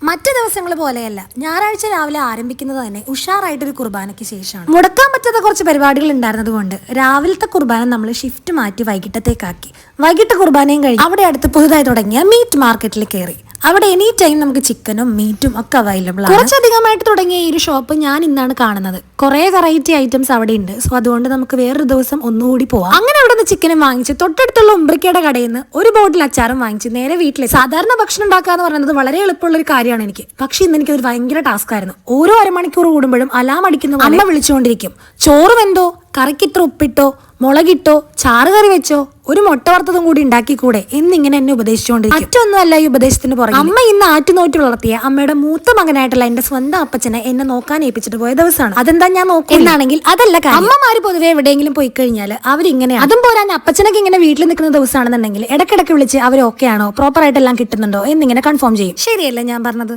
മറ്റു ദിവസങ്ങൾ പോലെയല്ല, ഞായറാഴ്ച രാവിലെ ആരംഭിക്കുന്നത് തന്നെ ഉഷാറായിട്ടൊരു കുർബാനയ്ക്ക് ശേഷമാണ്. മുടക്കാൻ പറ്റാത്ത കുറച്ച് പരിപാടികൾ ഉണ്ടായിരുന്നത് കൊണ്ട് രാവിലത്തെ കുർബാന നമ്മൾ ഷിഫ്റ്റ് മാറ്റി വൈകിട്ടത്തേക്കാക്കി. വൈകിട്ട് കുർബാനയും കഴിഞ്ഞ് അവിടെ അടുത്ത് പുതുതായി തുടങ്ങിയ മീറ്റ് മാർക്കറ്റിൽ കയറി. അവിടെ എനി ടൈം നമുക്ക് ചിക്കനും മീറ്റും ഒക്കെ അവൈലബിൾ ആണ്. കുറച്ചധികമായിട്ട് തുടങ്ങിയ ഈ ഒരു ഷോപ്പ് ഞാൻ ഇന്നാണ് കാണുന്നത്. കുറെ വെറൈറ്റി ഐറ്റംസ് അവിടെ ഉണ്ട്. സോ അതുകൊണ്ട് നമുക്ക് വേറൊരു ദിവസം ഒന്നുകൂടി പോവാം. അങ്ങനെ അവിടെ നിന്ന് ചിക്കനും വാങ്ങിച്ച് തൊട്ടടുത്തുള്ള ഉംബ്രിക്കയുടെ കടയിൽ നിന്ന് ഒരു ബോട്ടിൽ അച്ചാറും വാങ്ങിച്ച് നേരെ വീട്ടിലേക്ക്. സാധാരണ ഭക്ഷണം ഉണ്ടാക്കുക എന്ന് പറയുന്നത് വളരെ എളുപ്പമുള്ള ഒരു കാര്യമാണ് എനിക്ക്. പക്ഷെ ഇന്ന് എനിക്കത് ഭയങ്കര ടാസ്ക് ആയിരുന്നു. ഓരോ അരമണിക്കൂർ കൂടുമ്പോഴും അലാം അടിക്കുന്ന അമ്മ വിളിച്ചുകൊണ്ടിരിക്കും. ചോറ് വെന്തോ, കറിക്ക് ഇത്ര ഉപ്പിട്ടോ, മുളകിട്ടോ, ചാറ് കറി വെച്ചോ, ഒരു മുട്ട വറുത്തതും കൂടി ഉണ്ടാക്കിക്കൂടെ എന്നിങ്ങനെ എന്നെ ഉപദേശിച്ചുകൊണ്ടിരിക്കും. മറ്റൊന്നും അല്ല ഈ ഉപദേശത്തിന് പുറകെ. അമ്മ ഇന്ന് ആറ്റുനോറ്റ് വളർത്തിയ അമ്മയുടെ മൂത്ത മകനായിട്ടുള്ള എന്റെ സ്വന്തം അപ്പച്ചനെ എന്നെ നോക്കാൻ ഏൽപ്പിച്ചിട്ട് പോയ ദിവസമാണ്. അതെന്താ ഞാൻ നോക്കും എന്നാണെങ്കിൽ അതല്ല കാര്യം. അമ്മമാര് പൊതുവെ എവിടെയെങ്കിലും പോയി കഴിഞ്ഞാൽ അവരിങ്ങനെയാണ്. അതും പോരാൻ അപ്പച്ചനൊക്കെ ഇങ്ങനെ വീട്ടിൽ നിൽക്കുന്ന ദിവസമാണെന്നുണ്ടെങ്കിൽ ഇടയ്ക്കിടയ്ക്ക് വിളിച്ച് അവർ ഓക്കെ ആണോ, പ്രോപ്പർ ആയിട്ട് എല്ലാം കിട്ടുന്നുണ്ടോ എന്നിങ്ങനെ കൺഫേം ചെയ്യും. ശരിയല്ലേ ഞാൻ പറഞ്ഞത്?